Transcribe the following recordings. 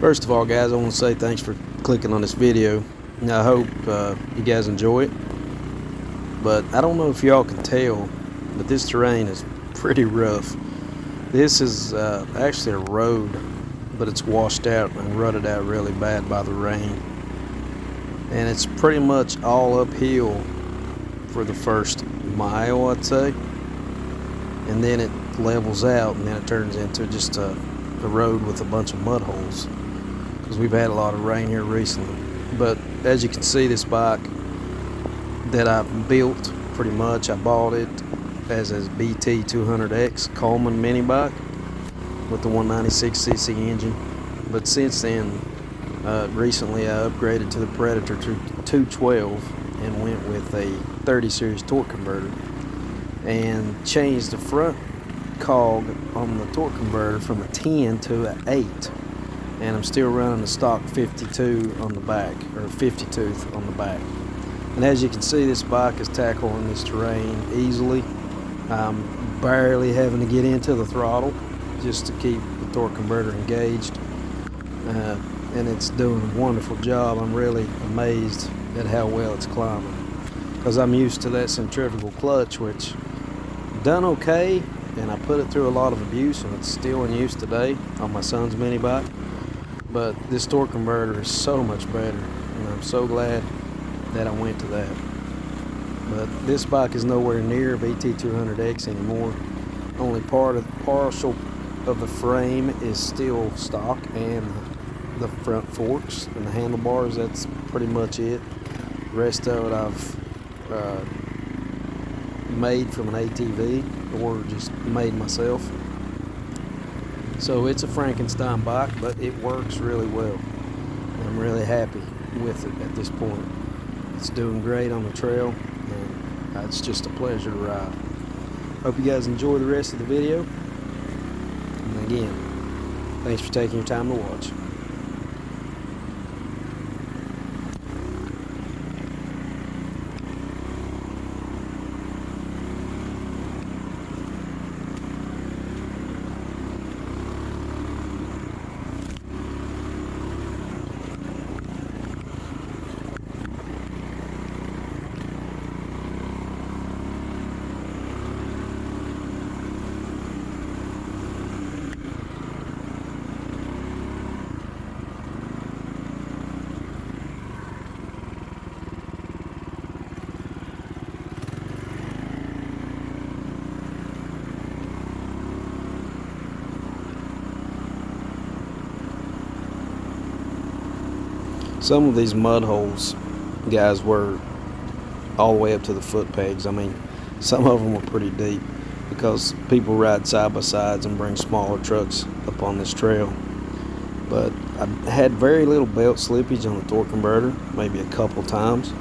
First of all, guys, I want to say thanks for clicking on this video. Now, I hope you guys enjoy it. But I don't know if y'all can tell, but this terrain is pretty rough. This is actually a road, but it's washed out and rutted out really bad by the rain. And it's pretty much all uphill for the first mile, I'd say. And then it levels out, and then it turns into just a road with a bunch of mud holes, because we've had a lot of rain here recently. But as you can see, this bike that I built, pretty much I bought it as a BT 200X Coleman mini bike with the 196cc engine. But since then, recently I upgraded to the Predator 212 and went with a 30 series torque converter and changed the front cog on the torque converter from a 10 to an 8, and I'm still running the stock 52 on the back, or 50 tooth on the back. And as you can see, this bike is tackling this terrain easily. I'm barely having to get into the throttle just to keep the torque converter engaged, and it's doing a wonderful job. I'm really amazed at how well it's climbing, because I'm used to that centrifugal clutch, which done okay, and I put it through a lot of abuse, and it's still in use today on my son's mini bike. But this torque converter is so much better, and I'm so glad that I went to that. But this bike is nowhere near a BT 200X anymore. Only partial of the frame is still stock, and the front forks and the handlebars, that's pretty much it. The rest of it I've made from an ATV or just made myself. So it's a Frankenstein bike, but it works really well. I'm really happy with it at this point. It's doing great on the trail, and it's just a pleasure to ride. Hope you guys enjoy the rest of the video. And again, thanks for taking your time to watch. Some of these mud holes, guys, were all the way up to the foot pegs. I mean, some of them were pretty deep, because people ride side by sides and bring smaller trucks up on this trail. But I had very little belt slippage on the torque converter, maybe a couple times,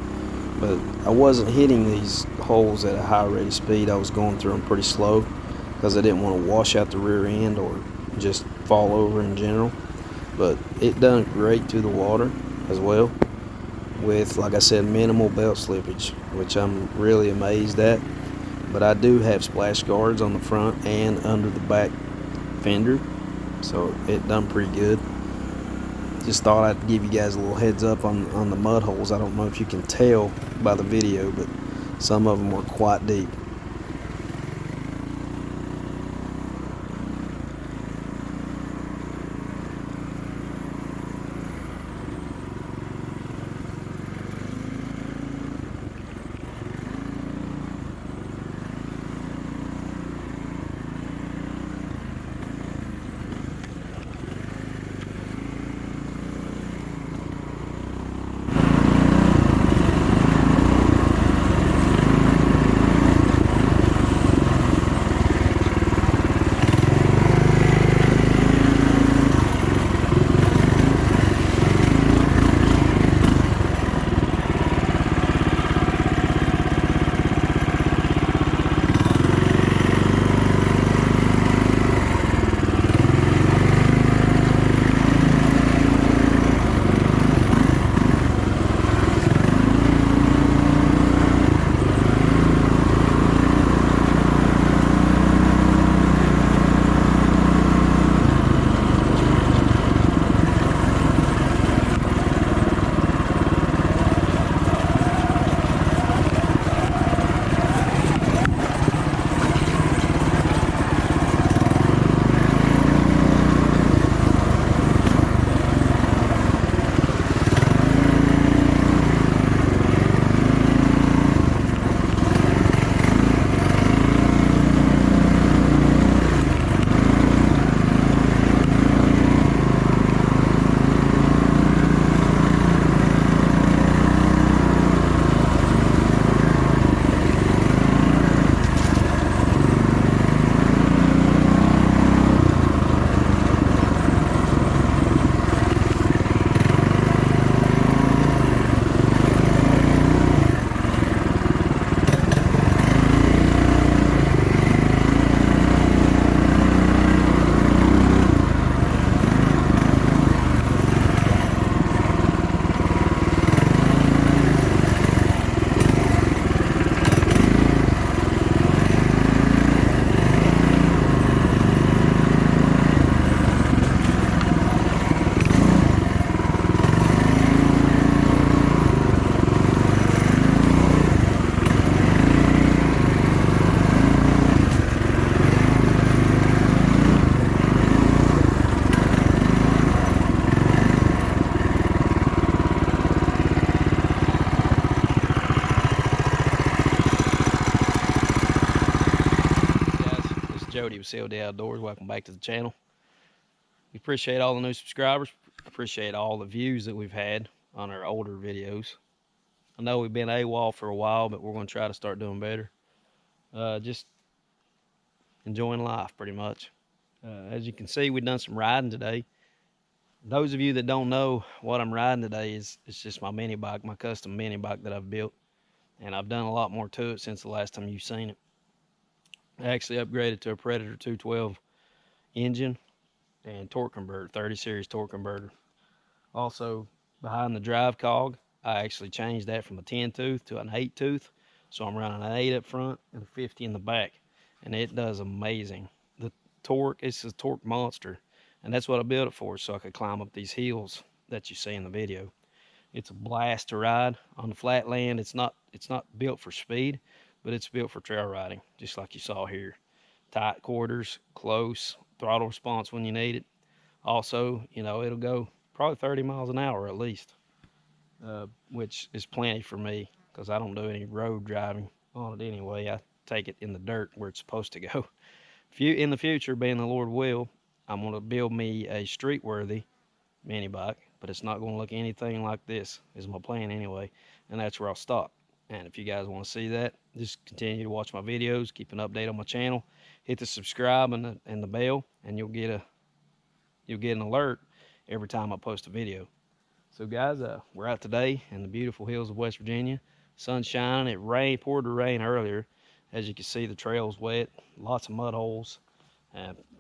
but I wasn't hitting these holes at a high rate of speed. I was going through them pretty slow, because I didn't want to wash out the rear end or just fall over in general. But it done great through the water as well, with, like I said, minimal belt slippage, which I'm really amazed at. But I do have splash guards on the front and under the back fender, so it done pretty good. Just thought I'd give you guys a little heads up on the mud holes. I don't know if you can tell by the video, but some of them were quite deep. C.O.D with C.O.D Outdoors. Welcome back to the channel. We appreciate all the new subscribers. Appreciate all the views that we've had on our older videos. I know we've been AWOL for a while, but we're going to try to start doing better. Just enjoying life, pretty much. As you can see, we've done some riding today. Those of you that don't know what I'm riding today, it's just my mini bike, my custom mini bike that I've built. And I've done a lot more to it since the last time you've seen it. I actually upgraded to a Predator 212 engine and torque converter, 30 series torque converter. Also, behind the drive cog, I actually changed that from a 10 tooth to an 8 tooth. So I'm running an 8 up front and a 50 in the back. And it does amazing. The torque, it's a torque monster. And that's what I built it for, so I could climb up these hills that you see in the video. It's a blast to ride on the flat land. It's not built for speed, but it's built for trail riding, just like you saw here. Tight quarters, close, throttle response when you need it. Also, you know, it'll go probably 30 miles an hour at least, which is plenty for me because I don't do any road driving on it anyway. I take it in the dirt where it's supposed to go. In the future, being the Lord will, I'm going to build me a street-worthy mini bike, but it's not going to look anything like this, is my plan anyway, and that's where I'll stop. And if you guys want to see that, just continue to watch my videos, keep an update on my channel, hit the subscribe and the bell, and you'll get an alert every time I post a video. So guys, we're out today in the beautiful hills of West Virginia. Sun's shining. It poured the rain earlier. As you can see, the trail's wet, lots of mud holes.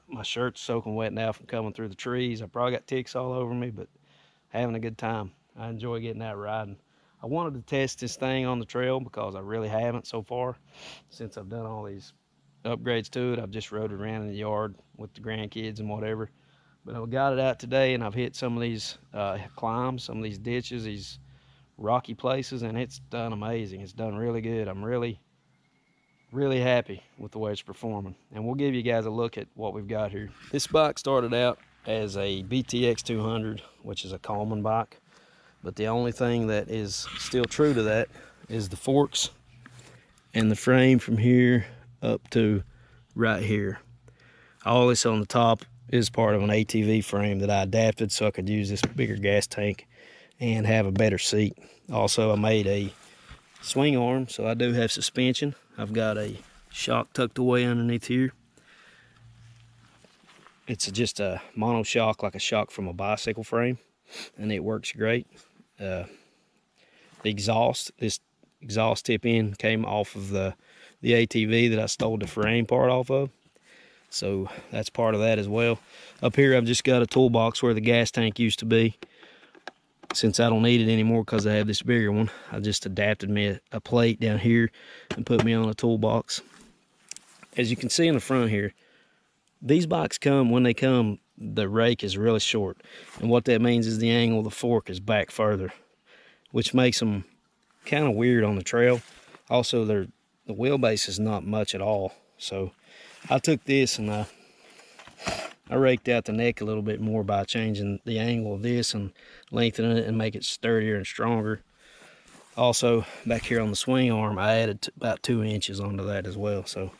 My shirt's soaking wet now from coming through the trees. I probably got ticks all over me, but having a good time. I enjoy getting out riding. I wanted to test this thing on the trail because I really haven't so far since I've done all these upgrades to it. I've just rode it around in the yard with the grandkids and whatever. But I got it out today, and I've hit some of these climbs, some of these ditches, these rocky places, and it's done amazing. It's done really good. I'm really happy with the way it's performing, and we'll give you guys a look at what we've got here. This bike started out as a BTX 200, which is a Coleman bike, but the only thing that is still true to that is the forks and the frame from here up to right here. All this on the top is part of an ATV frame that I adapted so I could use this bigger gas tank and have a better seat. Also, I made a swing arm, so I do have suspension. I've got a shock tucked away underneath here. It's just a mono shock, like a shock from a bicycle frame, and it works great. The exhaust, this exhaust tip end came off of the ATV that I stole the frame part off of, so that's part of that as well. Up here I've just got a toolbox where the gas tank used to be. Since I don't need it anymore because I have this bigger one, I just adapted me a plate down here and put me on a toolbox. As you can see in the front here, these bikes when they come, the rake is really short. And what that means is the angle of the fork is back further, which makes them kind of weird on the trail. Also, the wheelbase is not much at all. So I took this and I raked out the neck a little bit more by changing the angle of this and lengthening it and make it sturdier and stronger. Also, back here on the swing arm, I added about 2 inches onto that as well. So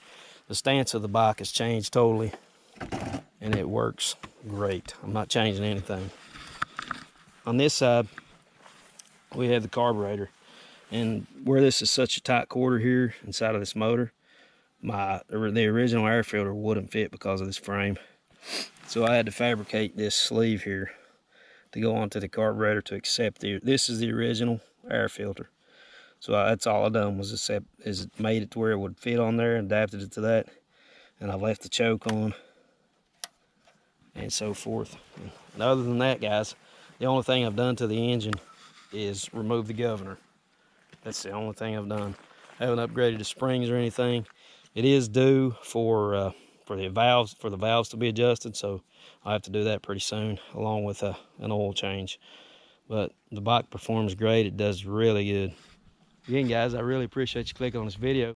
the stance of the bike has changed totally, and it works great. I'm not changing anything. On this side, we have the carburetor. And where this is such a tight quarter here inside of this motor, the original air filter wouldn't fit because of this frame. So I had to fabricate this sleeve here to go onto the carburetor to accept this is the original air filter. So that's all I done was made it to where it would fit on there and adapted it to that. And I left the choke on and so forth. And other than that, guys, the only thing I've done to the engine is remove the governor. That's the only thing I've done. I haven't upgraded the springs or anything. It is due for the valves to be adjusted, so I'll have to do that pretty soon, along with an oil change. But the bike performs great. It does really good. Again, guys, I really appreciate you clicking on this video.